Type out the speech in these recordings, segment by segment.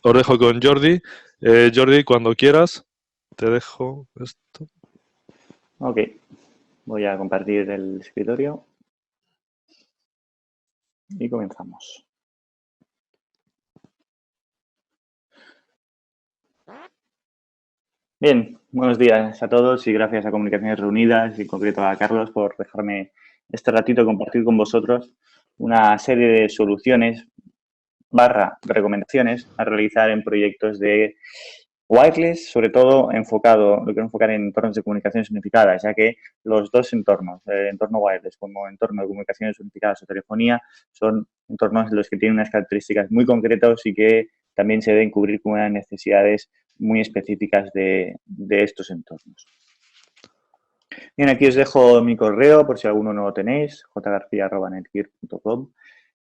os dejo con Jordi. Jordi, cuando quieras, te dejo esto. Ok, voy a compartir el escritorio y comenzamos. Bien, buenos días a todos y gracias a Comunicaciones Reunidas y en concreto a Carlos por dejarme este ratito compartir con vosotros una serie de soluciones / recomendaciones a realizar en proyectos de wireless, sobre todo lo quiero enfocar en entornos de comunicaciones unificadas, ya que los dos entornos, el entorno wireless como entorno de comunicaciones unificadas o telefonía, son entornos en los que tienen unas características muy concretas y que también se deben cubrir con unas necesidades muy específicas de estos entornos. Bien, aquí os dejo mi correo por si alguno no lo tenéis, jgarcia@netgear.com,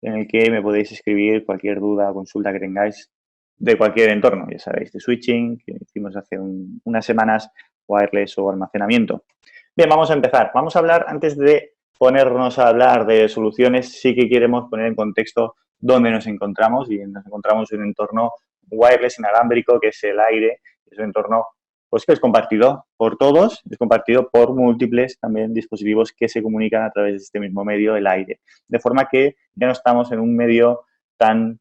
en el que me podéis escribir cualquier duda o consulta que tengáis de cualquier entorno, ya sabéis, de switching, que hicimos hace unas semanas, wireless o almacenamiento. Bien, vamos a empezar. Vamos a hablar, antes de ponernos a hablar de soluciones, sí que queremos poner en contexto dónde nos encontramos, y nos encontramos en un entorno wireless inalámbrico, que es el aire, es un entorno pues que es compartido por todos, es compartido por múltiples también dispositivos que se comunican a través de este mismo medio, el aire. De forma que ya no estamos en un medio tan,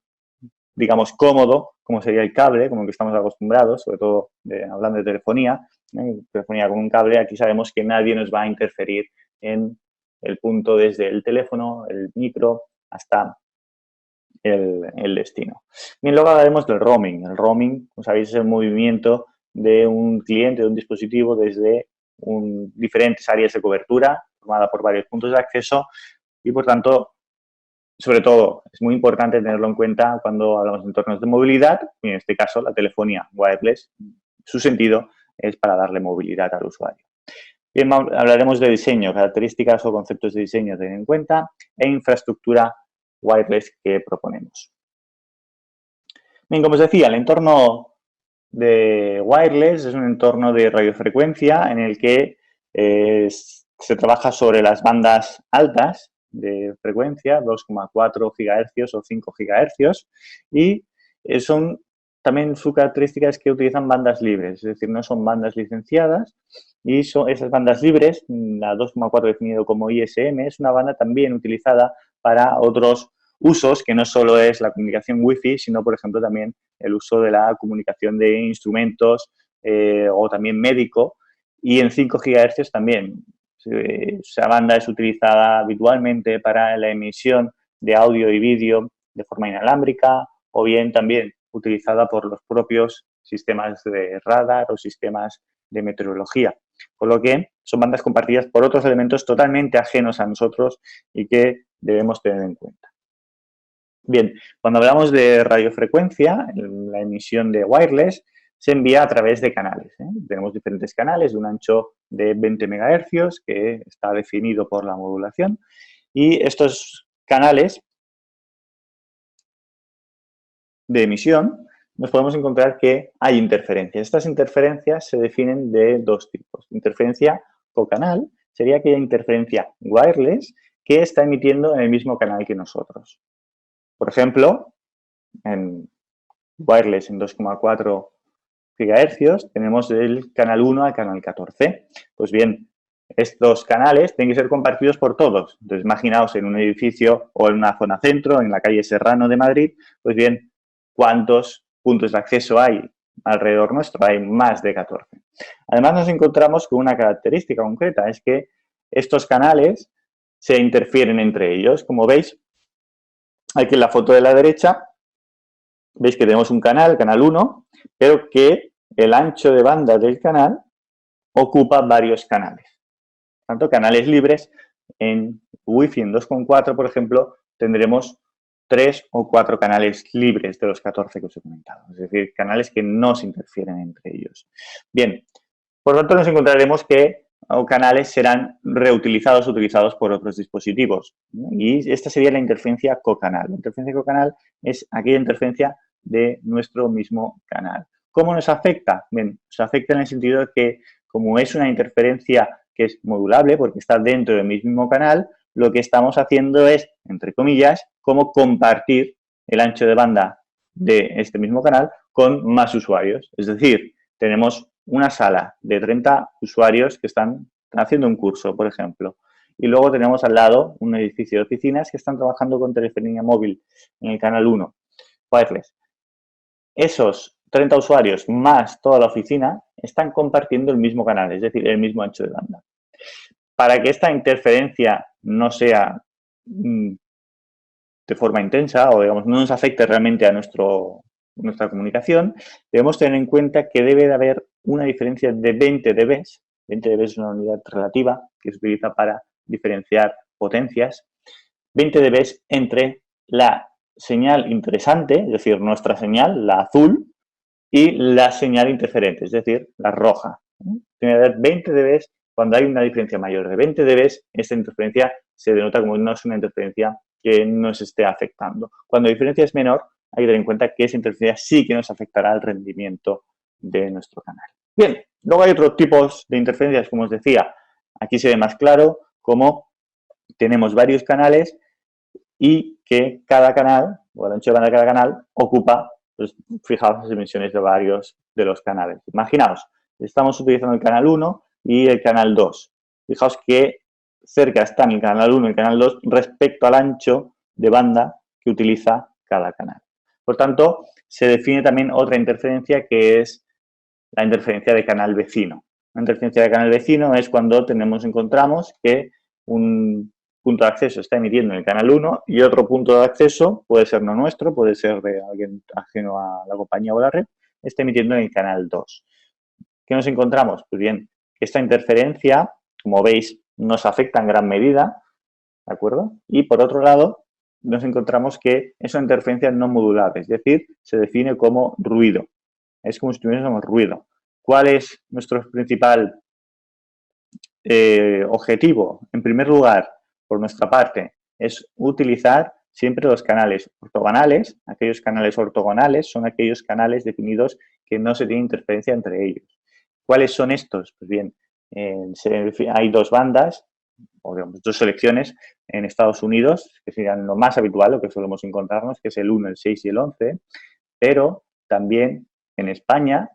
digamos, cómodo como sería el cable, como el que estamos acostumbrados, sobre todo hablando de telefonía, telefonía con un cable. Aquí sabemos que nadie nos va a interferir en el punto desde el teléfono, el micro, hasta el destino. Bien, luego hablaremos del roaming. El roaming, como sabéis, es el movimiento de un cliente, de un dispositivo, desde diferentes áreas de cobertura, formada por varios puntos de acceso y, por tanto, sobre todo, es muy importante tenerlo en cuenta cuando hablamos de entornos de movilidad, y en este caso la telefonía wireless, su sentido es para darle movilidad al usuario. Bien, hablaremos de diseño, características o conceptos de diseño a tener en cuenta e infraestructura wireless que proponemos. Bien, como os decía, el entorno de wireless es un entorno de radiofrecuencia en el que se trabaja sobre las bandas altas de frecuencia, 2,4 GHz o 5 GHz, y también su característica es que utilizan bandas libres, es decir, no son bandas licenciadas, y esas bandas libres, la 2,4 definido como ISM, es una banda también utilizada para otros usos, que no solo es la comunicación Wi-Fi, sino, por ejemplo, también el uso de la comunicación de instrumentos o también médico, y en 5 GHz también. Esa banda es utilizada habitualmente para la emisión de audio y vídeo de forma inalámbrica, o bien también utilizada por los propios sistemas de radar o sistemas de meteorología. Por lo que son bandas compartidas por otros elementos totalmente ajenos a nosotros y que debemos tener en cuenta. Bien, cuando hablamos de radiofrecuencia, la emisión de wireless se envía a través de canales. Tenemos diferentes canales de un ancho de 20 MHz que está definido por la modulación, y estos canales de emisión nos podemos encontrar que hay interferencias. Estas interferencias se definen de dos tipos. Interferencia cocanal sería aquella interferencia wireless que está emitiendo en el mismo canal que nosotros. Por ejemplo, en wireless en 2,4 GHz tenemos del canal 1 al canal 14. Pues bien, estos canales tienen que ser compartidos por todos. Entonces, imaginaos en un edificio o en una zona centro, en la calle Serrano de Madrid, pues bien, ¿cuántos puntos de acceso hay alrededor nuestro? Hay más de 14. Además, nos encontramos con una característica concreta, es que estos canales se interfieren entre ellos. Como veis, aquí en la foto de la derecha, veis que tenemos un canal, canal 1, pero que el ancho de banda del canal ocupa varios canales. Por tanto, canales libres en Wi-Fi en 2,4, por ejemplo, tendremos 3 o 4 canales libres de los 14 que os he comentado. Es decir, canales que no se interfieren entre ellos. Bien, por lo tanto, nos encontraremos que canales serán reutilizados, utilizados por otros dispositivos. Y esta sería la interferencia cocanal. La interferencia cocanal es aquella interferencia de nuestro mismo canal. ¿Cómo nos afecta? Bien, nos afecta en el sentido de que, como es una interferencia que es modulable porque está dentro del mismo canal, lo que estamos haciendo es, entre comillas, como compartir el ancho de banda de este mismo canal con más usuarios. Es decir, tenemos una sala de 30 usuarios que están haciendo un curso, por ejemplo. Y luego tenemos al lado un edificio de oficinas que están trabajando con telefonía móvil en el canal 1, wireless. Esos 30 usuarios más toda la oficina están compartiendo el mismo canal, es decir, el mismo ancho de banda. Para que esta interferencia no sea de forma intensa o, digamos, no nos afecte realmente a nuestra comunicación, debemos tener en cuenta que debe de haber una diferencia de 20 dB. 20 dB es una unidad relativa que se utiliza para diferenciar potencias. 20 dB entre la señal interesante, es decir, nuestra señal, la azul, y la señal interferente, es decir, la roja. Tiene que haber 20 dB. Cuando hay una diferencia mayor de 20 dB, esta interferencia se denota como no es una interferencia que nos esté afectando. Cuando la diferencia es menor, hay que tener en cuenta que esa interferencia sí que nos afectará al rendimiento de nuestro canal. Bien, luego hay otros tipos de interferencias, como os decía. Aquí se ve más claro cómo tenemos varios canales y que cada canal, o el ancho de banda de cada canal, ocupa, pues, fijaos las dimensiones de varios de los canales. Imaginaos, estamos utilizando el canal 1 y el canal 2. Fijaos que cerca están el canal 1 y el canal 2 respecto al ancho de banda que utiliza cada canal. Por tanto, se define también otra interferencia que es la interferencia de canal vecino. La interferencia de canal vecino es cuando encontramos que un punto de acceso está emitiendo en el canal 1 y otro punto de acceso, puede ser no nuestro, puede ser de alguien ajeno a la compañía o la red, está emitiendo en el canal 2. ¿Qué nos encontramos? Pues bien, esta interferencia, como veis, nos afecta en gran medida, ¿de acuerdo? Y por otro lado, nos encontramos que es una interferencia no modulable, es decir, se define como ruido. Es como si tuviésemos ruido. ¿Cuál es nuestro principal objetivo? En primer lugar, por nuestra parte, es utilizar siempre los canales ortogonales. Aquellos canales ortogonales son aquellos canales definidos que no se tiene interferencia entre ellos. ¿Cuáles son estos? Pues bien, hay dos bandas, o digamos, dos selecciones en Estados Unidos, que serían lo más habitual, lo que solemos encontrarnos, que es el 1, el 6 y el 11, pero también en España,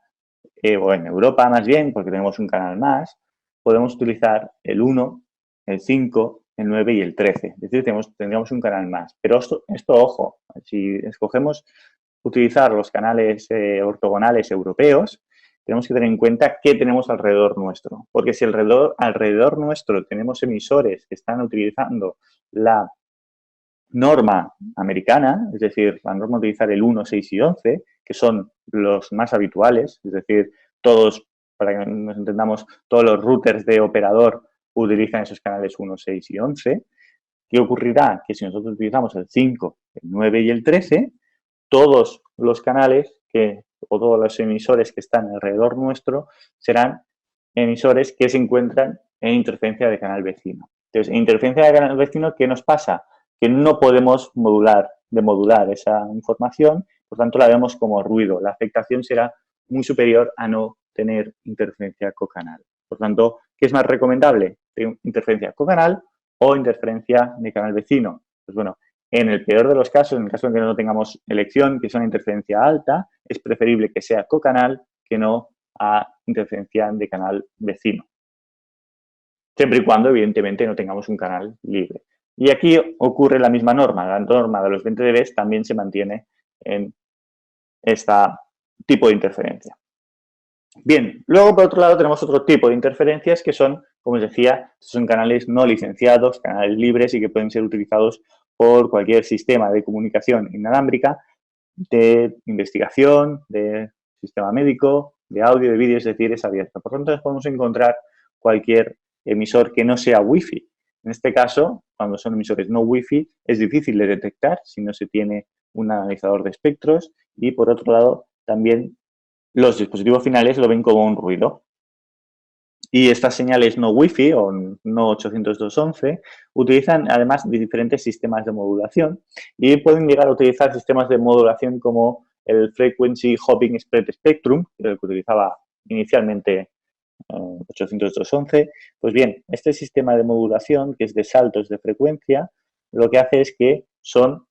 o en Europa más bien, porque tenemos un canal más, podemos utilizar el 1, el 5, el 9 y el 13. Es decir, tendríamos un canal más. Pero esto ojo, si escogemos utilizar los canales ortogonales europeos, tenemos que tener en cuenta qué tenemos alrededor nuestro. Porque si alrededor nuestro tenemos emisores que están utilizando la norma americana, es decir, la norma de utilizar el 1, 6 y 11, que son los más habituales, es decir, todos, para que nos entendamos, todos los routers de operador utilizan esos canales 1, 6 y 11. ¿Qué ocurrirá? Que si nosotros utilizamos el 5, el 9 y el 13, todos los canales o todos los emisores que están alrededor nuestro serán emisores que se encuentran en interferencia de canal vecino. Entonces, en interferencia de canal vecino, ¿qué nos pasa? Que no podemos demodular esa información, por tanto la vemos como ruido. La afectación será muy superior a no tener interferencia cocanal. Por tanto, ¿qué es más recomendable? ¿Interferencia cocanal o interferencia de canal vecino? Pues bueno, en el peor de los casos, en el caso en que no tengamos elección, que es una interferencia alta, es preferible que sea cocanal que no a interferencia de canal vecino. Siempre y cuando, evidentemente, no tengamos un canal libre. Y aquí ocurre la misma norma. La norma de los 20 dB también se mantiene en este tipo de interferencia. Bien, luego por otro lado tenemos otro tipo de interferencias que son, como os decía, son canales no licenciados, canales libres y que pueden ser utilizados por cualquier sistema de comunicación inalámbrica, de investigación, de sistema médico, de audio, de vídeo, es decir, es abierto. Por lo tanto, podemos encontrar cualquier emisor que no sea Wi-Fi. En este caso, cuando son emisores no Wi-Fi, es difícil de detectar si no se tiene un analizador de espectros y, por otro lado, también los dispositivos finales lo ven como un ruido. Y estas señales no Wi-Fi o no 802.11 utilizan además diferentes sistemas de modulación y pueden llegar a utilizar sistemas de modulación como el Frequency Hopping Spread Spectrum, el que utilizaba inicialmente 802.11. Pues bien, este sistema de modulación, que es de saltos de frecuencia, lo que hace es que son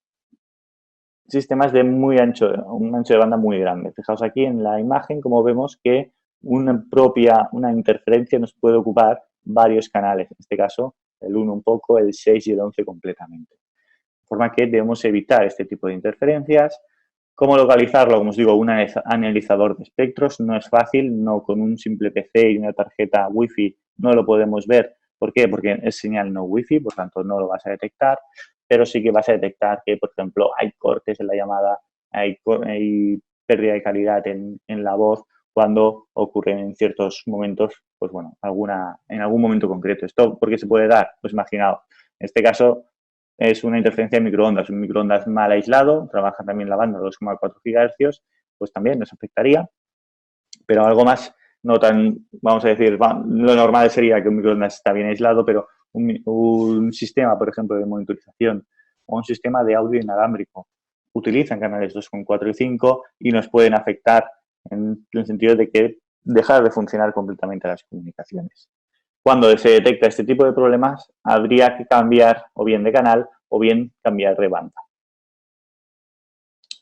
sistemas de un ancho de banda muy grande. Fijaos aquí en la imagen como vemos que una interferencia nos puede ocupar varios canales, en este caso el 1 un poco, el 6 y el 11 completamente. De forma que debemos evitar este tipo de interferencias. ¿Cómo localizarlo? Como os digo, un analizador de espectros no es fácil, no con un simple PC y una tarjeta Wi-Fi no lo podemos ver. ¿Por qué? Porque es señal no Wi-Fi, por tanto no lo vas a detectar, pero sí que vas a detectar que, por ejemplo, hay cortes en la llamada, hay pérdida de calidad en la voz cuando ocurren en ciertos momentos, pues bueno, en algún momento concreto. ¿Esto por qué se puede dar? Pues imaginaos, en este caso es una interferencia de microondas, un microondas mal aislado, trabaja también la banda 2,4 GHz, pues también nos afectaría, pero algo más no tan, vamos a decir, lo normal sería que un microondas está bien aislado, pero un sistema, por ejemplo, de monitorización o un sistema de audio inalámbrico utilizan canales 2,4 y 5 y nos pueden afectar en el sentido de que dejar de funcionar completamente las comunicaciones. Cuando se detecta este tipo de problemas, habría que cambiar o bien de canal o bien cambiar de banda.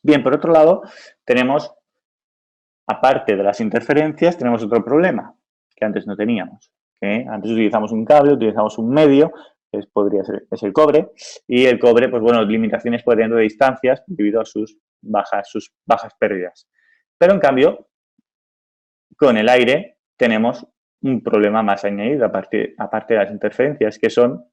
Bien, por otro lado, tenemos, aparte de las interferencias, tenemos otro problema que antes no teníamos. Antes utilizamos un cable, utilizamos un medio, que es el cobre, y el cobre, pues bueno, limitaciones por dentro de distancias debido a sus bajas pérdidas. Pero en cambio, con el aire tenemos un problema más añadido, aparte de las interferencias, que son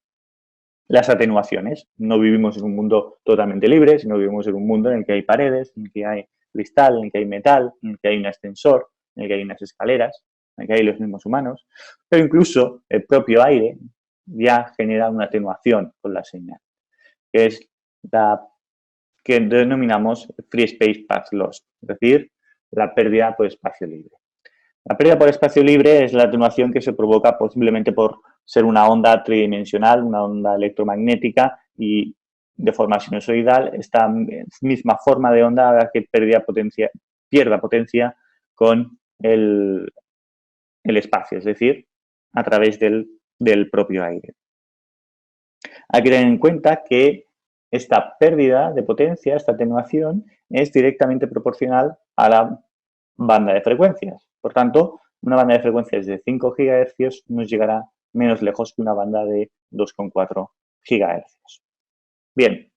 las atenuaciones. No vivimos en un mundo totalmente libre, sino vivimos en un mundo en el que hay paredes, en el que hay cristal, en el que hay metal, en el que hay un ascensor, en el que hay unas escaleras, en el que hay los mismos humanos, pero incluso el propio aire ya genera una atenuación con la señal, que es la que denominamos Free Space Path Loss, es decir, la pérdida por espacio libre. La pérdida por espacio libre es la atenuación que se provoca posiblemente por ser una onda tridimensional, una onda electromagnética y de forma sinusoidal, esta misma forma de onda haga que pierda potencia con el espacio, es decir, a través del propio aire. Hay que tener en cuenta que esta pérdida de potencia, esta atenuación, es directamente proporcional a la banda de frecuencias. Por tanto, una banda de frecuencias de 5 GHz nos llegará menos lejos que una banda de 2,4 GHz. Bien,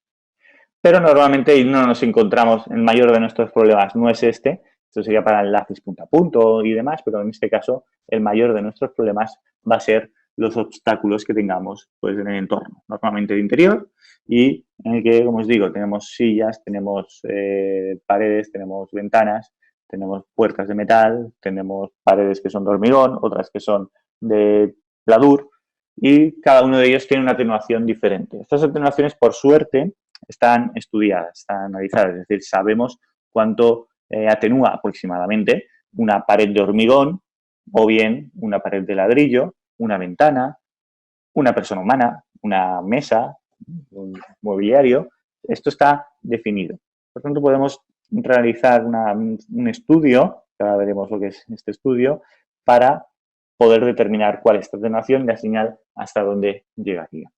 pero normalmente no nos encontramos, el mayor de nuestros problemas no es esto sería para enlaces punto a punto y demás, pero en este caso el mayor de nuestros problemas va a ser los obstáculos que tengamos pues, en el entorno, normalmente de interior y en el que, como os digo, tenemos sillas, tenemos paredes, tenemos ventanas, tenemos puertas de metal, tenemos paredes que son de hormigón, otras que son de pladur y cada uno de ellos tiene una atenuación diferente. Estas atenuaciones, por suerte, están estudiadas, están analizadas, es decir, sabemos cuánto atenúa aproximadamente una pared de hormigón o bien una pared de ladrillo, una ventana, una persona humana, una mesa, un mobiliario. Esto está definido. Por tanto, podemos realizar un estudio, que ahora veremos lo que es este estudio, para poder determinar cuál es esta atenuación y la señal hasta dónde llegaría.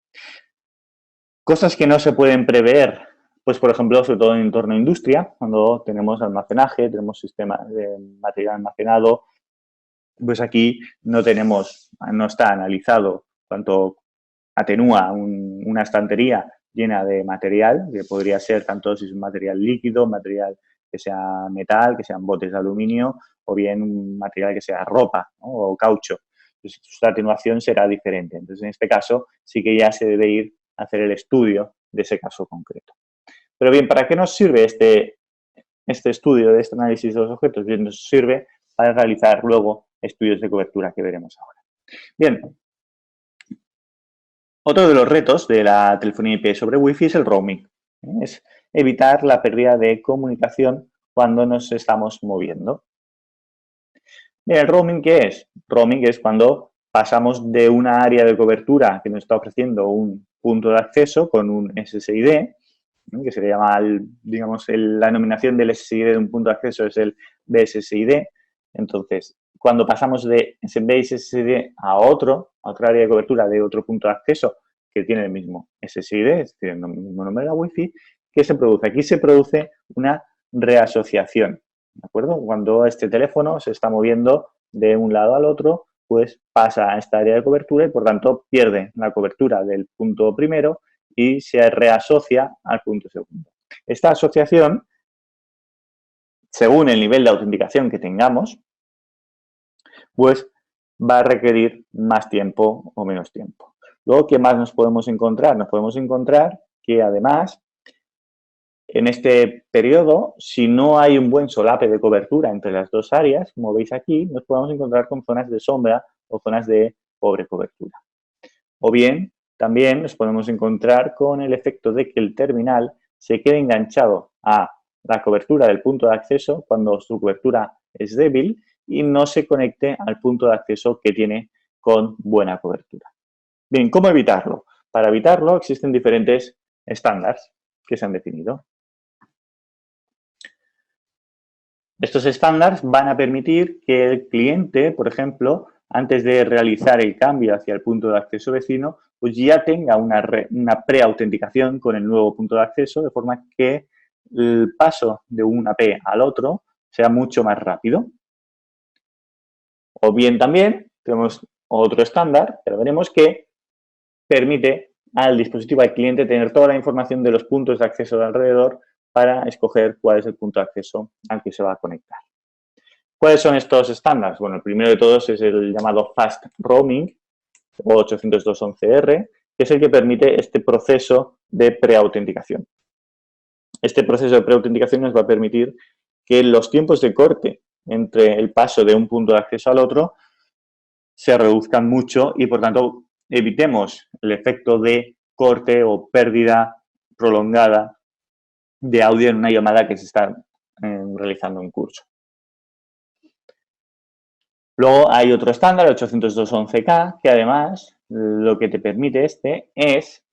Cosas que no se pueden prever, pues por ejemplo, sobre todo en el entorno de industria, cuando tenemos almacenaje, tenemos sistemas de material almacenado, pues aquí no está analizado cuánto atenúa una estantería llena de material, que podría ser tanto si es un material líquido, material que sea metal, que sean botes de aluminio, o bien un material que sea ropa, ¿no? O caucho. Entonces, su atenuación será diferente. Entonces, en este caso, sí que ya se debe ir a hacer el estudio de ese caso concreto. Pero bien, ¿para qué nos sirve este estudio, de este análisis de los objetos? Bien, nos sirve para realizar luego estudios de cobertura que veremos ahora. Bien, otro de los retos de la telefonía IP sobre Wi-Fi es el roaming. Es evitar la pérdida de comunicación cuando nos estamos moviendo. Bien, ¿el roaming qué es? Roaming es cuando pasamos de una área de cobertura que nos está ofreciendo un punto de acceso con un SSID, que se le llama, la denominación del SSID de un punto de acceso es el BSSID. Entonces, cuando pasamos de ese BSSID a otra área de cobertura de otro punto de acceso que tiene el mismo SSID, es decir, el mismo número de la Wi-Fi, ¿qué se produce? Aquí se produce una reasociación, ¿de acuerdo? Cuando este teléfono se está moviendo de un lado al otro, pues pasa a esta área de cobertura y, por tanto, pierde la cobertura del punto primero y se reasocia al punto segundo. Esta asociación, según el nivel de autenticación que tengamos, pues va a requerir más tiempo o menos tiempo. Luego, ¿qué más nos podemos encontrar? Nos podemos encontrar que, además, en este periodo, si no hay un buen solape de cobertura entre las dos áreas, como veis aquí, nos podemos encontrar con zonas de sombra o zonas de pobre cobertura. O bien, también nos podemos encontrar con el efecto de que el terminal se quede enganchado a la cobertura del punto de acceso cuando su cobertura es débil y no se conecte al punto de acceso que tiene con buena cobertura. Bien, ¿cómo evitarlo? Para evitarlo existen diferentes estándares que se han definido. Estos estándares van a permitir que el cliente, por ejemplo, antes de realizar el cambio hacia el punto de acceso vecino, pues ya tenga una preautenticación con el nuevo punto de acceso, de forma que el paso de una AP al otro sea mucho más rápido. O bien también tenemos otro estándar, pero veremos que permite al dispositivo, al cliente, tener toda la información de los puntos de acceso de alrededor para escoger cuál es el punto de acceso al que se va a conectar. ¿Cuáles son estos estándares? Bueno, el primero de todos es el llamado Fast Roaming o 802.11r, que es el que permite este proceso de preautenticación. Este proceso de preautenticación nos va a permitir que los tiempos de corte entre el paso de un punto de acceso al otro se reduzcan mucho y, por tanto, evitemos el efecto de corte o pérdida prolongada de audio en una llamada que se está realizando en curso. Luego hay otro estándar, 802.11k, que además lo que te permite es,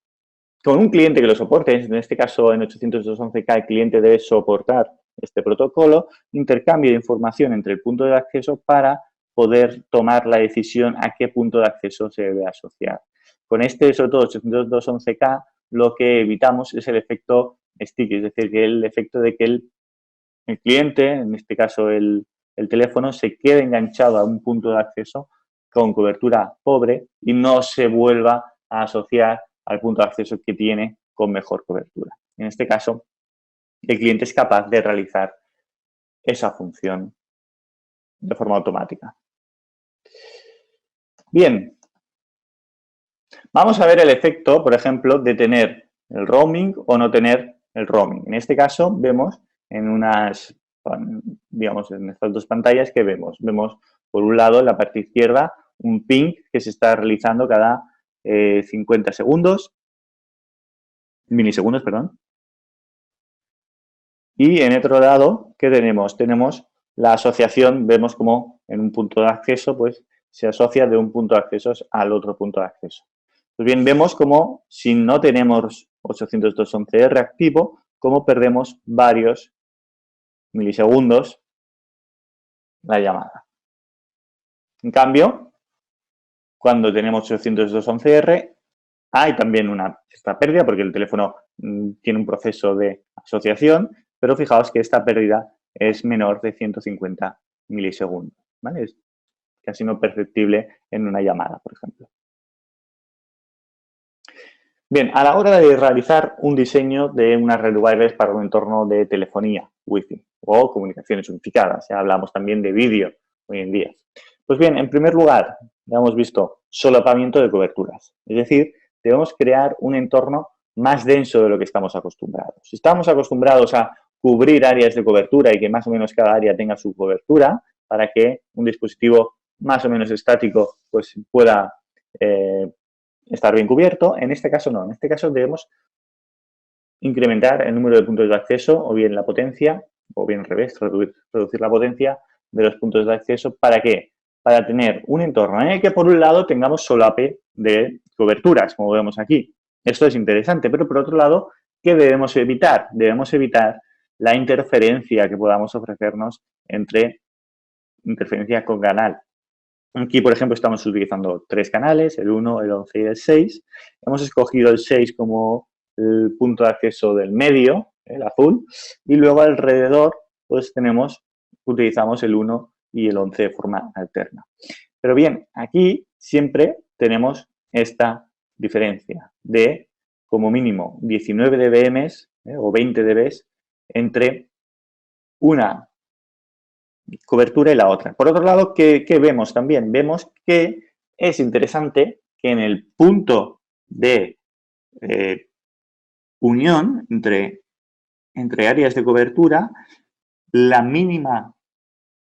con un cliente que lo soporte, en este caso en 802.11k el cliente debe soportar este protocolo, intercambio de información entre el punto de acceso para poder tomar la decisión a qué punto de acceso se debe asociar. Con este, sobre todo 802.11k, lo que evitamos es el efecto sticky, es decir, que el efecto de que el cliente, en este caso el teléfono, se quede enganchado a un punto de acceso con cobertura pobre y no se vuelva a asociar al punto de acceso que tiene con mejor cobertura. En este caso, el cliente es capaz de realizar esa función de forma automática. Bien, vamos a ver el efecto, por ejemplo, de tener el roaming o no tener el roaming. En este caso, vemos en unas, digamos, en estas dos pantallas que vemos. Vemos, por un lado, en la parte izquierda, un ping que se está realizando cada 50 segundos, milisegundos, perdón. Y en otro lado, ¿qué tenemos? Tenemos la asociación, vemos como en un punto de acceso, pues se asocia de un punto de acceso al otro punto de acceso. Pues bien, vemos como si no tenemos 802.11r activo, cómo perdemos varios milisegundos la llamada. En cambio, cuando tenemos 802.11r, hay también esta pérdida porque el teléfono tiene un proceso de asociación, pero fijaos que esta pérdida es menor de 150 milisegundos, ¿vale? Es casi no perceptible en una llamada, por ejemplo. Bien, a la hora de realizar un diseño de una red wireless para un entorno de telefonía, Wi-Fi o comunicaciones unificadas, ya hablamos también de vídeo hoy en día. Pues bien, en primer lugar, ya hemos visto solapamiento de coberturas, es decir, debemos crear un entorno más denso de lo que estamos acostumbrados. Si estamos acostumbrados a cubrir áreas de cobertura y que más o menos cada área tenga su cobertura para que un dispositivo más o menos estático pues pueda estar bien cubierto, en este caso no. En este caso debemos incrementar el número de puntos de acceso o bien la potencia, o bien al revés, reducir la potencia de los puntos de acceso. ¿Para qué? Para tener un entorno en el que, por un lado, tengamos solape de coberturas, como vemos aquí. Esto es interesante, pero por otro lado, ¿qué debemos evitar? Debemos evitar la interferencia que podamos ofrecernos interferencia con canal. Aquí, por ejemplo, estamos utilizando 3 canales, el 1, el 11 y el 6. Hemos escogido el 6 como el punto de acceso del medio, el azul, y luego alrededor pues utilizamos el 1 y el 11 de forma alterna. Pero bien, aquí siempre tenemos esta diferencia de como mínimo 19 dBm o 20 dB entre una cobertura y la otra. Por otro lado, ¿qué vemos también? Vemos que es interesante que en el punto de unión entre áreas de cobertura, la mínima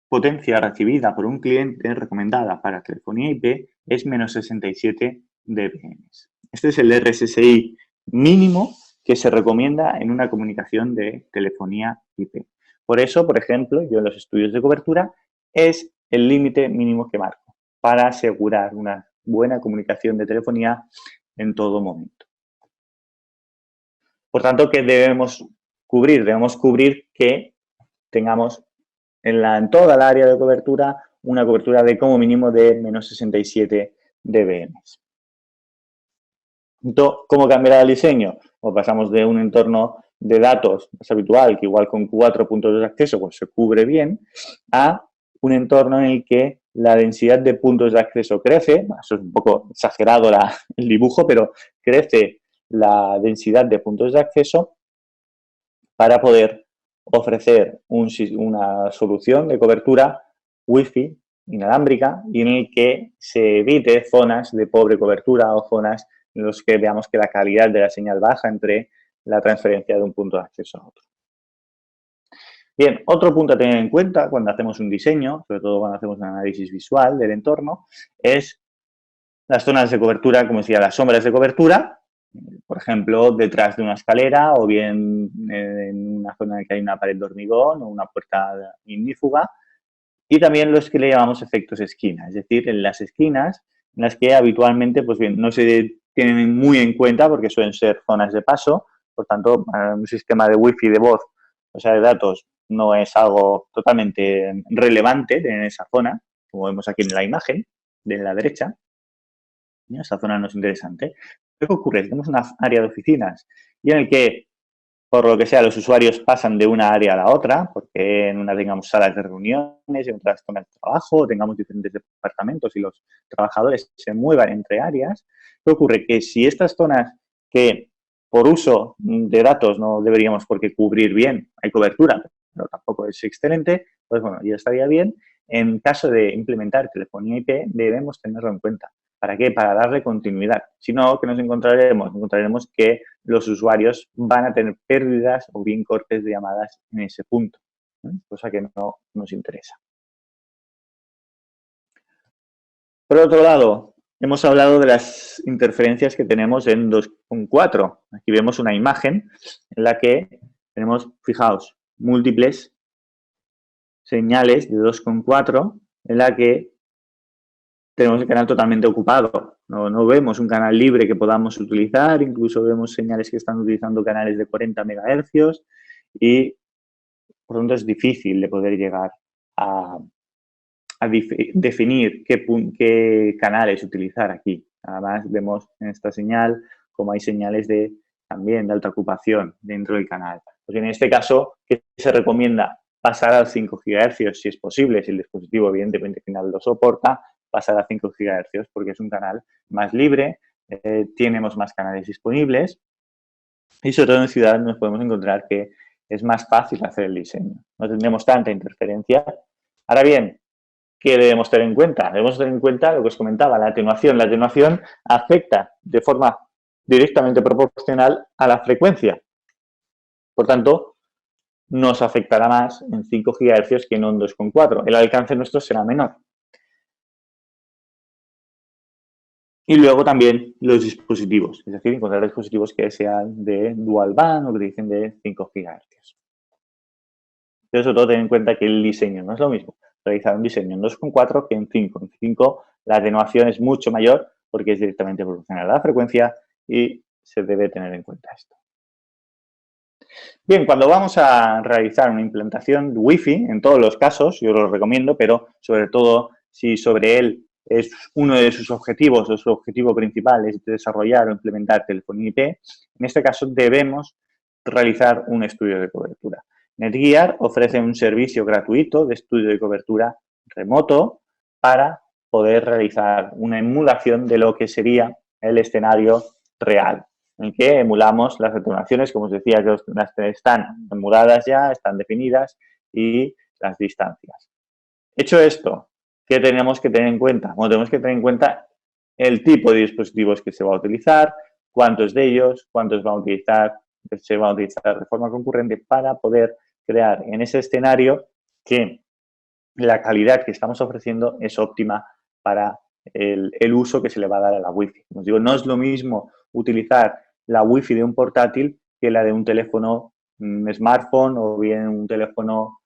potencia recibida por un cliente recomendada para telefonía IP es menos 67 dBm. Este es el RSSI mínimo que se recomienda en una comunicación de telefonía IP. Por eso, por ejemplo, yo en los estudios de cobertura es el límite mínimo que marco para asegurar una buena comunicación de telefonía en todo momento. Por tanto, ¿qué debemos cubrir? Debemos cubrir que tengamos en toda el área de cobertura una cobertura de como mínimo de menos 67 dBm. ¿Cómo cambiará el diseño? Pues pasamos de un entorno de datos más habitual, que igual con 4 puntos de acceso pues se cubre bien, a un entorno en el que la densidad de puntos de acceso crece. Eso es un poco exagerado el dibujo, pero crece la densidad de puntos de acceso para poder ofrecer una solución de cobertura Wi-Fi inalámbrica y en el que se evite zonas de pobre cobertura o zonas en las que veamos que la calidad de la señal baja entre la transferencia de un punto de acceso a otro. Bien, otro punto a tener en cuenta cuando hacemos un diseño, sobre todo cuando hacemos un análisis visual del entorno, es las zonas de cobertura, como decía, las sombras de cobertura, por ejemplo, detrás de una escalera o bien en una zona en la que hay una pared de hormigón o una puerta ignífuga. Y también los que le llamamos efectos esquina, es decir, en las esquinas en las que habitualmente pues bien, no se tienen muy en cuenta porque suelen ser zonas de paso. Por tanto, un sistema de Wi-Fi de voz, o sea, de datos, no es algo totalmente relevante tener esa zona, como vemos aquí en la imagen de la derecha. Esa zona no es interesante. ¿Qué ocurre? Tenemos una área de oficinas y en el que, por lo que sea, los usuarios pasan de una área a la otra, porque en una tengamos salas de reuniones, en otras zonas de trabajo, tengamos diferentes departamentos y los trabajadores se muevan entre áreas. ¿Qué ocurre? Que si estas zonas que por uso de datos no deberíamos por qué cubrir bien, hay cobertura, pero tampoco es excelente, pues bueno, ya estaría bien. En caso de implementar telefonía IP, debemos tenerlo en cuenta. ¿Para qué? Para darle continuidad. Si no, ¿qué nos encontraremos? Encontraremos que los usuarios van a tener pérdidas o bien cortes de llamadas en ese punto, cosa que no nos interesa. Por otro lado, hemos hablado de las interferencias que tenemos en 2.4. Aquí vemos una imagen en la que tenemos, fijaos, múltiples señales de 2.4 en la que tenemos el canal totalmente ocupado. No vemos un canal libre que podamos utilizar, incluso vemos señales que están utilizando canales de 40 MHz y por lo tanto es difícil de poder llegar a definir qué canales utilizar aquí. Además vemos en esta señal como hay señales también de alta ocupación dentro del canal. Pues en este caso, ¿qué se recomienda? Pasar a 5 GHz si es posible, si el dispositivo evidentemente final lo soporta, pasar a 5 GHz porque es un canal más libre, tenemos más canales disponibles y sobre todo en ciudad nos podemos encontrar que es más fácil hacer el diseño. No tendremos tanta interferencia. Ahora bien, ¿qué debemos tener en cuenta? Debemos tener en cuenta lo que os comentaba, la atenuación. La atenuación afecta de forma directamente proporcional a la frecuencia. Por tanto, nos afectará más en 5 GHz que no en 2.4. El alcance nuestro será menor. Y luego también los dispositivos, es decir, encontrar dispositivos que sean de dual band o que utilicen de 5 GHz. Pero sobre todo tener en cuenta que el diseño no es lo mismo realizar un diseño en 2.4 que en 5. En 5 la atenuación es mucho mayor porque es directamente proporcional a la frecuencia y se debe tener en cuenta esto. Bien, cuando vamos a realizar una implantación de Wi-Fi, en todos los casos, yo lo recomiendo, pero sobre todo si sobre él es uno de sus objetivos o su objetivo principal es desarrollar o implementar telefonía IP, en este caso debemos realizar un estudio de cobertura. Netgear ofrece un servicio gratuito de estudio de cobertura remoto para poder realizar una emulación de lo que sería el escenario real, en el que emulamos las atenuaciones, como os decía, que las están emuladas ya, están definidas, y las distancias. Hecho esto, ¿qué tenemos que tener en cuenta? Bueno, tenemos que tener en cuenta el tipo de dispositivos que se va a utilizar, cuántos de ellos, cuántos se van a utilizar de forma concurrente para poder crear en ese escenario que la calidad que estamos ofreciendo es óptima para el uso que se le va a dar a la Wi-Fi. Como os digo, no es lo mismo utilizar la Wi-Fi de un portátil que la de un teléfono smartphone o bien un teléfono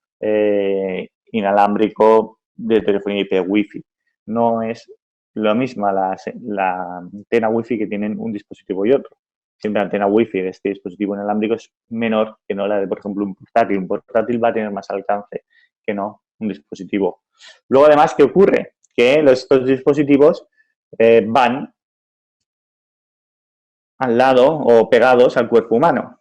inalámbrico de telefonía IP Wi-Fi. No es lo mismo la antena Wi-Fi que tienen un dispositivo y otro. Siempre la antena Wi-Fi de este dispositivo inalámbrico es menor que no la de, por ejemplo, un portátil. Un portátil va a tener más alcance que no un dispositivo. Luego, además, ¿qué ocurre? Que estos dispositivos van al lado o pegados al cuerpo humano,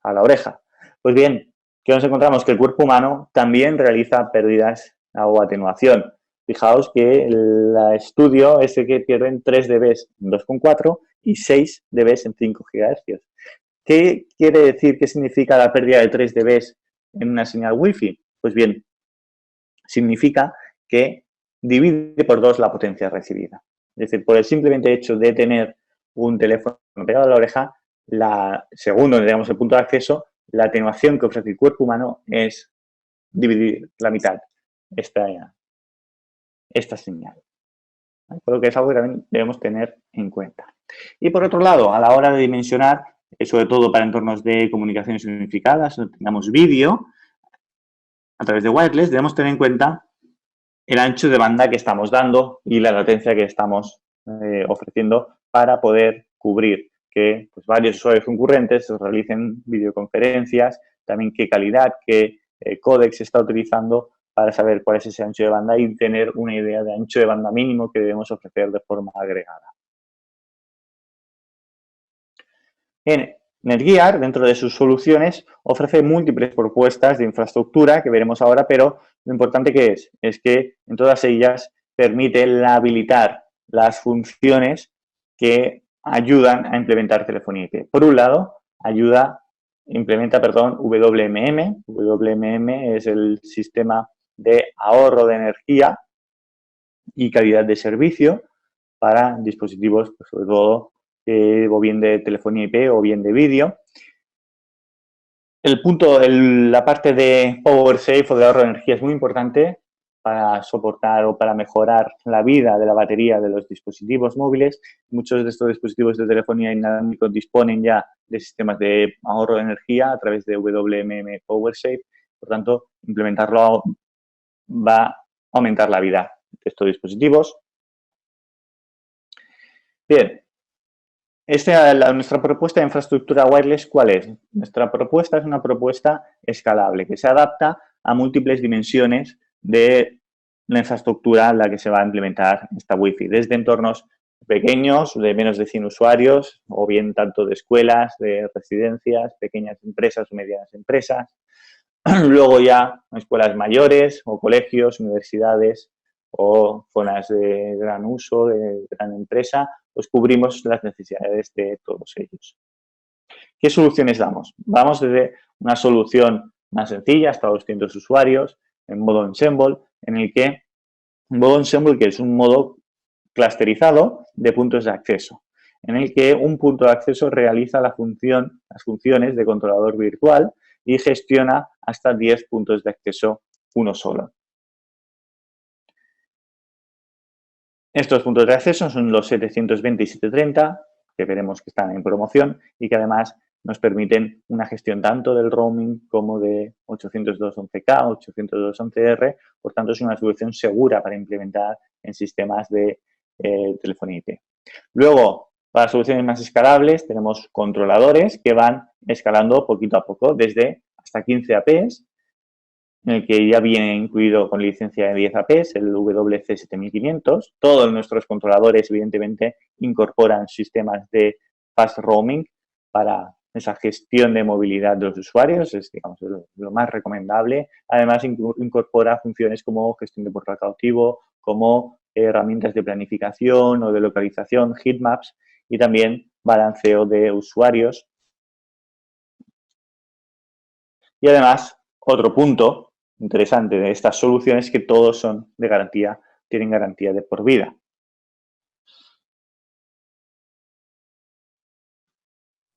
a la oreja. Pues bien, ¿qué nos encontramos? Que el cuerpo humano también realiza pérdidas o atenuación. Fijaos que el estudio es que pierden 3 dB en 2,4 y 6 dB en 5 GHz. ¿Qué quiere decir? ¿Qué significa la pérdida de 3 dB en una señal Wi-Fi? Pues bien, significa que divide por 2 la potencia recibida. Es decir, por el simplemente hecho de tener un teléfono pegado a la oreja, según donde tengamos el punto de acceso, la atenuación que ofrece el cuerpo humano es dividir la mitad esta señal. Por lo que es algo que también debemos tener en cuenta. Y por otro lado, a la hora de dimensionar, sobre todo para entornos de comunicaciones unificadas, donde tengamos vídeo, a través de wireless, debemos tener en cuenta el ancho de banda que estamos dando y la latencia que estamos ofreciendo para poder cubrir que pues, varios usuarios concurrentes realicen videoconferencias, también qué calidad, qué códec se está utilizando para saber cuál es ese ancho de banda y tener una idea de ancho de banda mínimo que debemos ofrecer de forma agregada. Bien, Netgear, dentro de sus soluciones, ofrece múltiples propuestas de infraestructura que veremos ahora, pero lo importante que es que en todas ellas permite habilitar las funciones que ayudan a implementar telefonía IP. Por un lado, implementa WMM. WMM es el sistema de ahorro de energía y calidad de servicio para dispositivos, pues, sobre todo, o bien de telefonía IP o bien de vídeo. La parte de Power Safe o de ahorro de energía es muy importante para soportar o para mejorar la vida de la batería de los dispositivos móviles. Muchos de estos dispositivos de telefonía inalámbrica disponen ya de sistemas de ahorro de energía a través de WMM Power Safe. Por tanto, implementarlo va a aumentar la vida de estos dispositivos. Bien. Nuestra propuesta de infraestructura wireless, ¿cuál es? Nuestra propuesta es una propuesta escalable que se adapta a múltiples dimensiones de la infraestructura a la que se va a implementar esta Wi-Fi, desde entornos pequeños, de menos de 100 usuarios, o bien tanto de escuelas, de residencias, pequeñas empresas o medianas empresas, luego ya escuelas mayores o colegios, universidades o zonas de gran uso, de gran empresa, pues cubrimos las necesidades de todos ellos. ¿Qué soluciones damos? Vamos desde una solución más sencilla hasta 200 usuarios en modo ensemble, que es un modo clusterizado de puntos de acceso, en el que un punto de acceso realiza las funciones de controlador virtual y gestiona hasta 10 puntos de acceso uno solo. Estos puntos de acceso son los 720 y 730, que veremos que están en promoción y que además nos permiten una gestión tanto del roaming como de 802.11k, 802.11r. Por tanto, es una solución segura para implementar en sistemas de telefonía IP. Luego, para soluciones más escalables, tenemos controladores que van escalando poquito a poco, desde hasta 15 APs, en el que ya viene incluido con licencia de 10 APs el WC7500. Todos nuestros controladores, evidentemente, incorporan sistemas de fast roaming para esa gestión de movilidad de los usuarios, es, digamos, lo más recomendable. Además, incorpora funciones como gestión de portal cautivo, como herramientas de planificación o de localización, heatmaps, y también balanceo de usuarios. Y además, otro punto interesante de estas soluciones es que todos son de garantía, tienen garantía de por vida.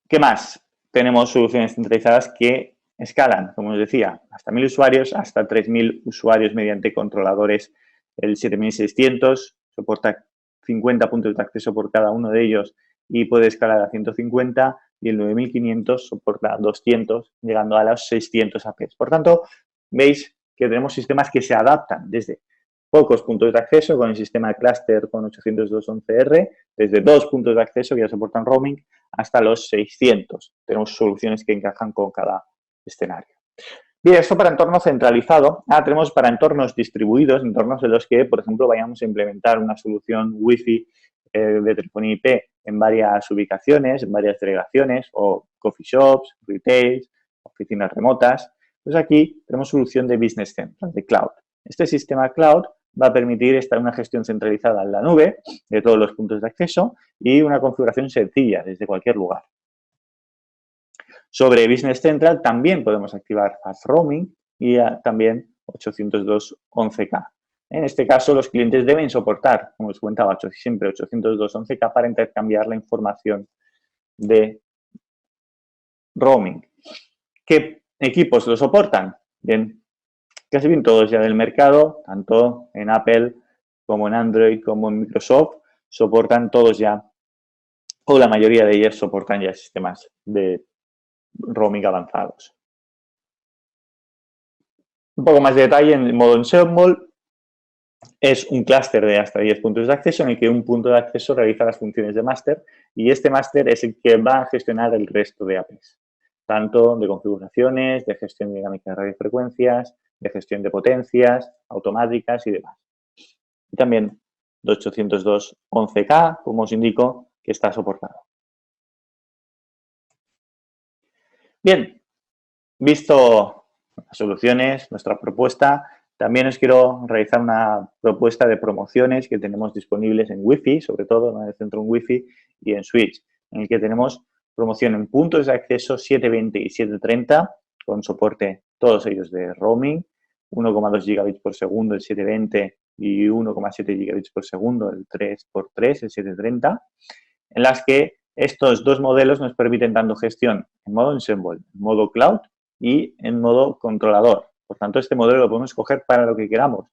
¿Qué más? Tenemos soluciones centralizadas que escalan, como os decía, hasta 1000 usuarios, hasta 3000 usuarios mediante controladores. El 7600 soporta 50 puntos de acceso por cada uno de ellos y puede escalar a 150, y el 9500 soporta 200, llegando a los 600 APs. Por tanto, veis que tenemos sistemas que se adaptan desde pocos puntos de acceso con el sistema cluster con 802.11r, desde 2 puntos de acceso que ya soportan roaming, hasta los 600. Tenemos soluciones que encajan con cada escenario. Bien, esto para entorno centralizado. Tenemos para entornos distribuidos, entornos en los que, por ejemplo, vayamos a implementar una solución Wi-Fi de telefonía IP en varias ubicaciones, en varias delegaciones, o coffee shops, retail, oficinas remotas. Pues aquí tenemos solución de Business Central, de cloud. Este sistema cloud va a permitir una gestión centralizada en la nube de todos los puntos de acceso y una configuración sencilla desde cualquier lugar. Sobre Business Central también podemos activar Fast Roaming y también 802.11k. En este caso, los clientes deben soportar, como os comentaba, siempre 802.11k para intercambiar la información de roaming. ¿Qué equipos lo soportan? Bien, casi bien todos ya del mercado, tanto en Apple como en Android como en Microsoft, soportan todos ya, o la mayoría de ellas soportan ya sistemas de roaming avanzados. Un poco más de detalle en el modo Ensemble. Es un clúster de hasta 10 puntos de acceso en el que un punto de acceso realiza las funciones de máster y este máster es el que va a gestionar el resto de APIs, tanto de configuraciones, de gestión dinámica de radiofrecuencias, de gestión de potencias automáticas y demás. Y también de 802.11k, como os indico, que está soportado. Bien, visto las soluciones, nuestra propuesta, también os quiero realizar una propuesta de promociones que tenemos disponibles en Wi-Fi, sobre todo en el centro en Wi-Fi y en Switch, en el que tenemos promoción en puntos de acceso 720 y 730, con soporte todos ellos de roaming, 1,2 gigabits por segundo el 720 y 1,7 gigabits por segundo el 3x3, el 730, en las que estos dos modelos nos permiten tanto gestión en modo Ensemble, en modo cloud y en modo controlador. Por tanto, este modelo lo podemos escoger para lo que queramos.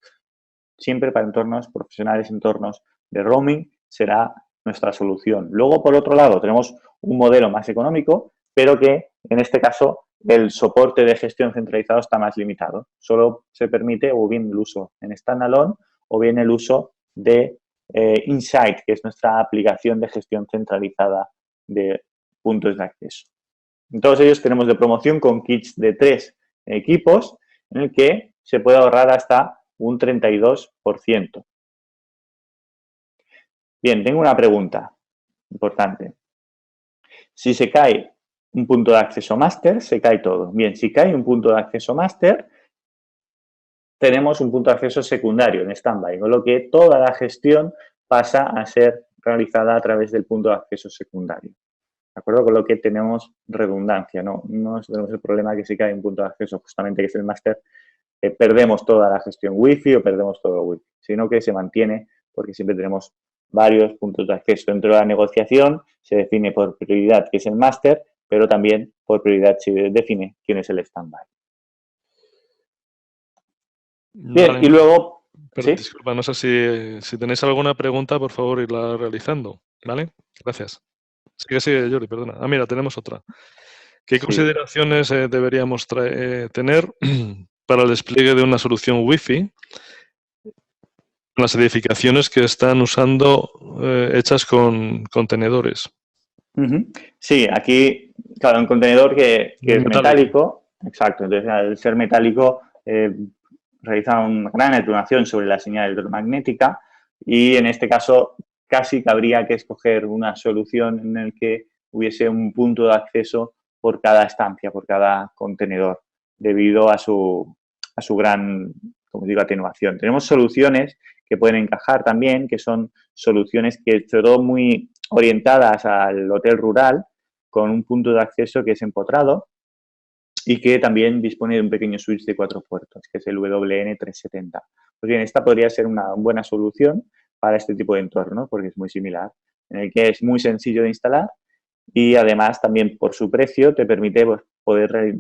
Siempre para entornos profesionales, entornos de roaming, será nuestra solución. Luego, por otro lado, tenemos un modelo más económico, pero que en este caso el soporte de gestión centralizado está más limitado. Solo se permite o bien el uso en standalone o bien el uso de Insight, que es nuestra aplicación de gestión centralizada de puntos de acceso. En todos ellos tenemos de promoción con kits de 3 equipos en el que se puede ahorrar hasta un 32%. Bien, tengo una pregunta importante. Si se cae un punto de acceso máster, se cae todo. Bien, si cae un punto de acceso máster, tenemos un punto de acceso secundario en standby, con lo que toda la gestión pasa a ser realizada a través del punto de acceso secundario. ¿De acuerdo? Con lo que tenemos redundancia, no tenemos el problema que si cae un punto de acceso justamente que es el máster, perdemos toda la gestión Wi-Fi o perdemos todo el Wi-Fi, sino que se mantiene porque siempre tenemos varios puntos de acceso. Dentro de la negociación se define por prioridad qué es el máster, pero también por prioridad se define quién es el standby. Bien, Vale. y luego... Pero, ¿sí? disculpa, no sé si tenéis alguna pregunta, por favor, irla realizando. ¿Vale? Gracias. Sigue, Jordi, perdona. Mira, tenemos otra. ¿Qué consideraciones deberíamos tener para el despliegue de una solución Wi-Fi en las edificaciones que están usando hechas con contenedores? Sí, aquí, claro, un contenedor que es metálico. Exacto. Entonces, al ser metálico, realiza una gran atenuación sobre la señal electromagnética y, en este caso, casi que habría que escoger una solución en la que hubiese un punto de acceso por cada estancia, por cada contenedor, debido a su gran, como digo, atenuación. Tenemos soluciones que pueden encajar también, que son soluciones que, sobre todo, muy orientadas al hotel rural, con un punto de acceso que es empotrado y que también dispone de un pequeño switch de 4 puertos, que es el WN370. Pues bien, esta podría ser una buena solución para este tipo de entorno, porque es muy similar, en el que es muy sencillo de instalar y además también por su precio te permite pues, poder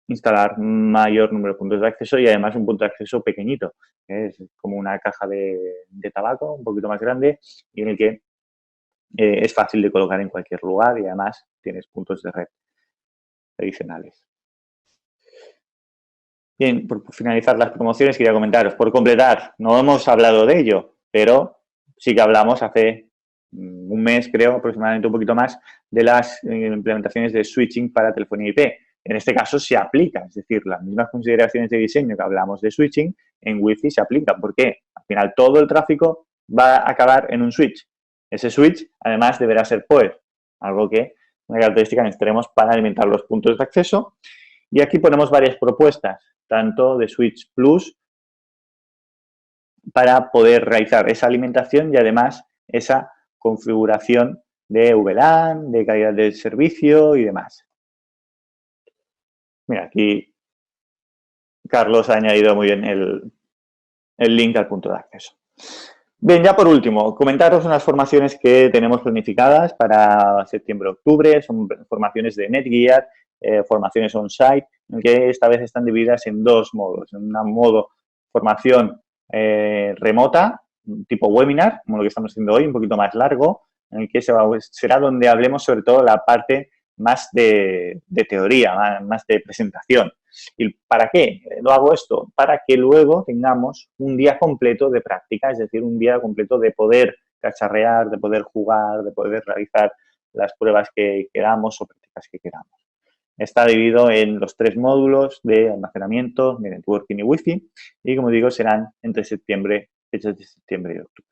instalar mayor número de puntos de acceso y además un punto de acceso pequeñito, que es como una caja de tabaco un poquito más grande y en el que es fácil de colocar en cualquier lugar y además tienes puntos de red adicionales. Bien, por finalizar las promociones quería comentaros, por completar, no hemos hablado de ello, pero sí que hablamos hace un mes, creo, aproximadamente un poquito más, de las implementaciones de switching para telefonía IP. En este caso se aplica, es decir, las mismas consideraciones de diseño que hablamos de switching en Wi-Fi se aplican. ¿Por qué? Al final todo el tráfico va a acabar en un switch. Ese switch, además, deberá ser PoE, algo que una característica que necesitaremos para alimentar los puntos de acceso. Y aquí ponemos varias propuestas, tanto de Switch Plus, para poder realizar esa alimentación y además esa configuración de VLAN, de calidad del servicio y demás. Mira, aquí Carlos ha añadido muy bien el link al punto de acceso. Bien, ya por último, comentaros unas formaciones que tenemos planificadas para septiembre-octubre. Son formaciones de NetGear, formaciones on-site, que esta vez están divididas en dos modos. En un modo formación remota, tipo webinar, como lo que estamos haciendo hoy, un poquito más largo, en el que será donde hablemos sobre todo la parte más de teoría, más de presentación. ¿Y para qué lo hago esto? Para que luego tengamos un día completo de práctica, es decir, un día completo de poder cacharrear, de poder jugar, de poder realizar las pruebas que queramos o prácticas que queramos. Está dividido en los 3 módulos de almacenamiento, de networking y wifi y, como digo, serán entre septiembre, fechas de septiembre y octubre.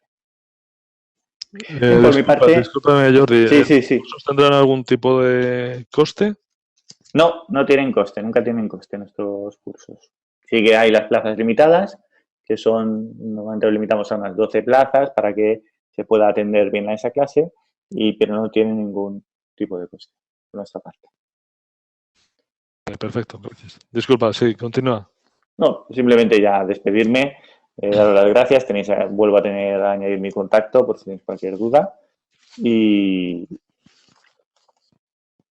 Por mi parte... Discúlpame, Jordi. Sí. ¿Tendrán algún tipo de coste? No, no tienen coste, nunca tienen coste nuestros cursos. Sí que hay las plazas limitadas, que son, normalmente lo limitamos a unas 12 plazas para que se pueda atender bien a esa clase, pero no tienen ningún tipo de coste por nuestra parte. Perfecto, gracias. Disculpa, sí, continúa. No, simplemente ya despedirme, daros las gracias, vuelvo a añadir mi contacto por si tenéis cualquier duda y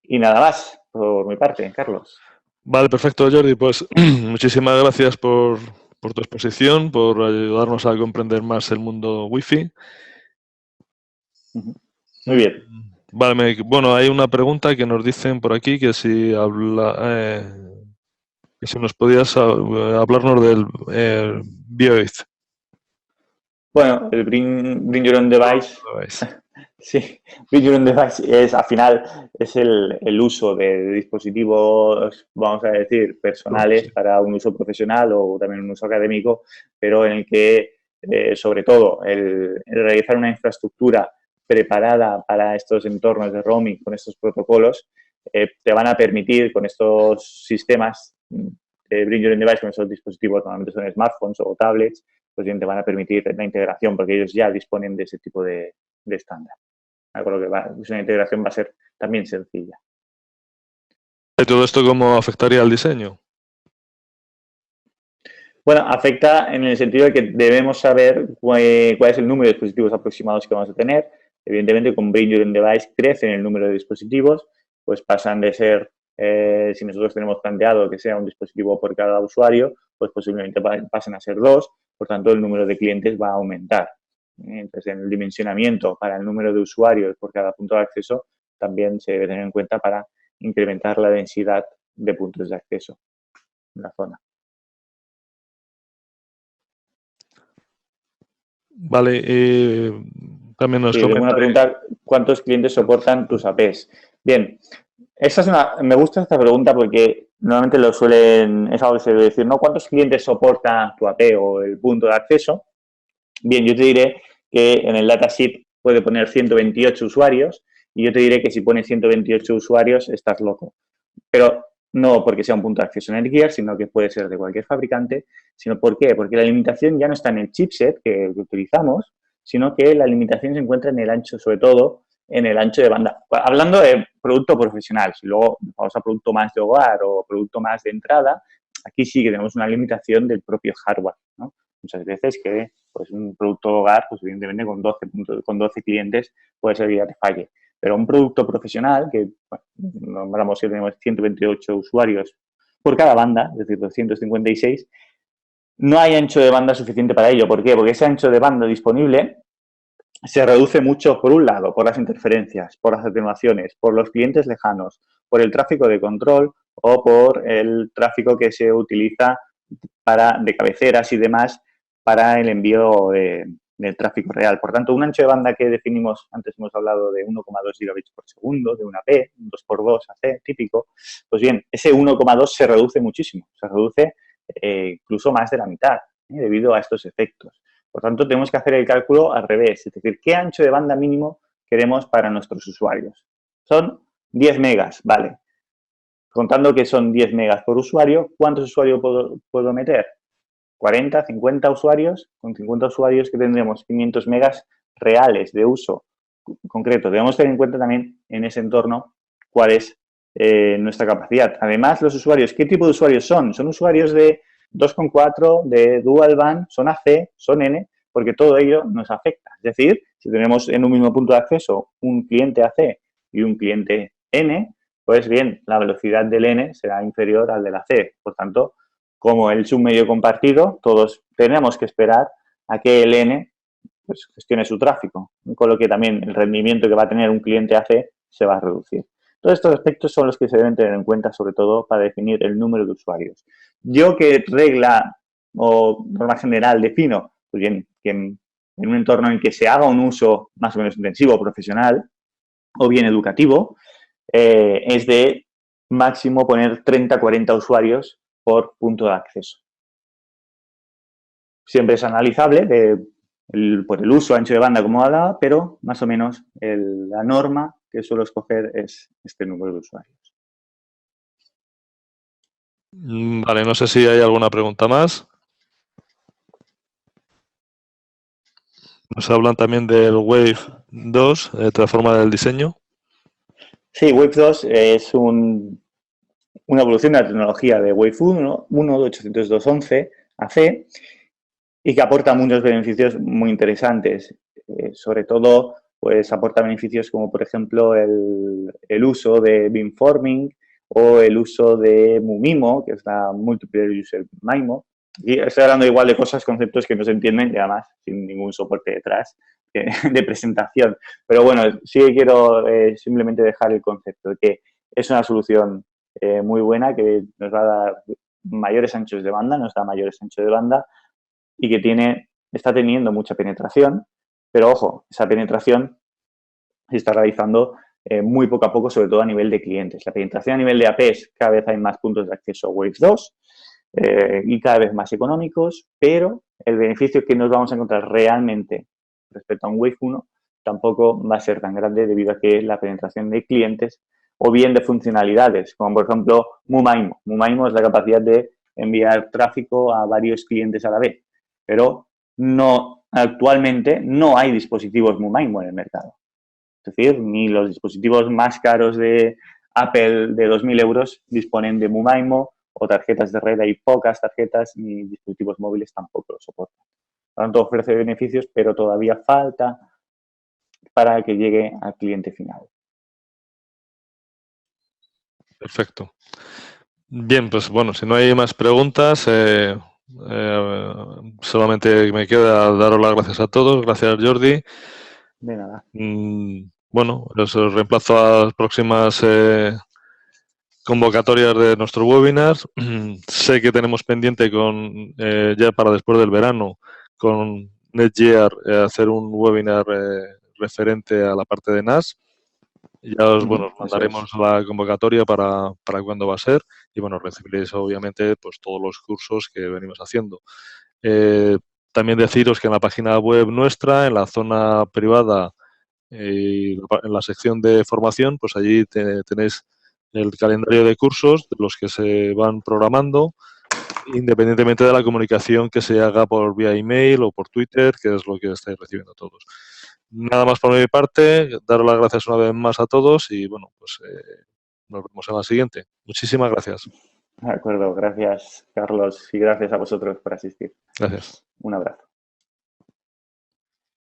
nada más por mi parte, Carlos. Vale, perfecto, Jordi. Pues muchísimas gracias por tu exposición, por ayudarnos a comprender más el mundo Wi-Fi. Muy bien. Vale, bueno, hay una pregunta que nos dicen por aquí que si que si nos podías hablarnos del BioEth. Bueno, el Bring Your Own Device. Sí, Bring Your Own Device es, al final, es el uso de dispositivos, vamos a decir, personales para un uso profesional o también un uso académico, pero en el que, sobre todo, el realizar una infraestructura preparada para estos entornos de roaming con estos protocolos, te van a permitir con estos sistemas de Bring Your Own Device, con esos dispositivos, normalmente son smartphones o tablets, pues bien te van a permitir la integración porque ellos ya disponen de ese tipo de estándar. Con lo que una integración va a ser también sencilla. ¿Y todo esto cómo afectaría al diseño? Bueno, afecta en el sentido de que debemos saber cuál es el número de dispositivos aproximados que vamos a tener. Evidentemente, con Bring Your Own Device crece el número de dispositivos, pues pasan de ser, si nosotros tenemos planteado que sea un dispositivo por cada usuario, pues posiblemente pasen a ser 2, por tanto el número de clientes va a aumentar. Entonces, en el dimensionamiento para el número de usuarios por cada punto de acceso también se debe tener en cuenta para incrementar la densidad de puntos de acceso en la zona. Vale, también nos comenta... una pregunta, ¿cuántos clientes soportan tus APs? Bien, me gusta esta pregunta porque normalmente es algo que se debe decir, ¿no? ¿Cuántos clientes soporta tu AP o el punto de acceso? Bien, yo te diré que en el datasheet puede poner 128 usuarios y yo te diré que si pone 128 usuarios estás loco. pero no porque sea un punto de acceso en Netgear, sino que puede ser de cualquier fabricante, sino ¿por qué? Porque la limitación ya no está en el chipset que utilizamos, sino que la limitación se encuentra en el ancho, sobre todo en el ancho de banda. Hablando de producto profesional, si luego vamos a producto más de hogar o producto más de entrada, aquí sí que tenemos una limitación del propio hardware, ¿no? Muchas veces que pues, un producto de hogar, pues evidentemente con 12 clientes puede ser que ya te falle. Pero un producto profesional, que bueno, nombramos que tenemos 128 usuarios por cada banda, es decir, 256, no hay ancho de banda suficiente para ello. ¿Por qué? Porque ese ancho de banda disponible se reduce mucho, por un lado, por las interferencias, por las atenuaciones, por los clientes lejanos, por el tráfico de control o por el tráfico que se utiliza de cabeceras y demás para el envío del tráfico real. Por tanto, un ancho de banda que definimos, antes hemos hablado de 1,2 gigabits por segundo, de una P, un 2x2 AC típico, pues bien, ese 1,2 se reduce muchísimo, se reduce incluso más de la mitad, debido a estos efectos. Por tanto, tenemos que hacer el cálculo al revés, es decir, ¿qué ancho de banda mínimo queremos para nuestros usuarios? Son 10 megas, vale. Contando que son 10 megas por usuario, ¿cuántos usuarios puedo meter? 40, 50 usuarios. Con 50 usuarios que tendremos 500 megas reales de uso concreto. Debemos tener en cuenta también en ese entorno cuál es nuestra capacidad. Además, los usuarios, ¿qué tipo de usuarios son? Son usuarios de 2,4, de Dual Band, son AC, son N, porque todo ello nos afecta. Es decir, si tenemos en un mismo punto de acceso un cliente AC y un cliente N, pues bien, la velocidad del N será inferior al de la C. Por tanto, como el submedio compartido, todos tenemos que esperar a que el N pues, gestione su tráfico, con lo que también el rendimiento que va a tener un cliente AC se va a reducir. Todos estos aspectos son los que se deben tener en cuenta, sobre todo para definir el número de usuarios. Yo, ¿qué regla o norma general defino? Pues bien, que en un entorno en que se haga un uso más o menos intensivo, profesional o bien educativo, es de máximo poner 30-40 usuarios por punto de acceso. Siempre es analizable por el uso ancho de banda como hablaba, pero más o menos la norma que suelo escoger es este número de usuarios. Vale, no sé si hay alguna pregunta más. Nos hablan también del Wave 2, transforma del diseño. Sí, Wave 2 es una evolución de la tecnología de Wave 1 de 802.11 AC y que aporta muchos beneficios muy interesantes. Sobre todo, pues aporta beneficios como, por ejemplo, el uso de beamforming o el uso de MuMIMO, que es la Multiplayer User MIMO. Y estoy hablando igual de cosas, conceptos que no se entienden y además sin ningún soporte detrás de presentación. Pero bueno, sí que quiero simplemente dejar el concepto de que es una solución muy buena que nos va a dar mayores anchos de banda, nos da mayores anchos de banda y que está teniendo mucha penetración, pero ojo, esa penetración se está realizando muy poco a poco, sobre todo a nivel de clientes. La penetración a nivel de APs, cada vez hay más puntos de acceso a Wave 2 y cada vez más económicos, pero el beneficio que nos vamos a encontrar realmente respecto a un Wave 1 tampoco va a ser tan grande debido a que la penetración de clientes o bien de funcionalidades, como por ejemplo MuMaimo. MuMaimo es la capacidad de enviar tráfico a varios clientes a la vez, pero actualmente no hay dispositivos MuMaimo en el mercado. Es decir, ni los dispositivos más caros de Apple de 2.000 euros disponen de MuMaimo o tarjetas de red. Hay pocas tarjetas ni dispositivos móviles tampoco lo soportan. Por lo tanto, ofrece beneficios, pero todavía falta para que llegue al cliente final. Perfecto. Bien, pues bueno, si no hay más preguntas, solamente me queda daros las gracias a todos. Gracias, Jordi. De nada. Bueno, os reemplazo a las próximas convocatorias de nuestros webinars. Sé que tenemos pendiente ya para después del verano con Netgear hacer un webinar referente a la parte de NAS. Ya os mandaremos la convocatoria para cuándo va a ser y bueno, recibiréis obviamente pues todos los cursos que venimos haciendo. También deciros que en la página web nuestra, en la zona privada y en la sección de formación, pues allí tenéis el calendario de cursos de los que se van programando, independientemente de la comunicación que se haga por vía email o por Twitter, que es lo que estáis recibiendo todos. Nada más por mi parte, dar las gracias una vez más a todos y bueno, pues nos vemos en la siguiente. Muchísimas gracias. De acuerdo, gracias Carlos y gracias a vosotros por asistir. Gracias. Un abrazo.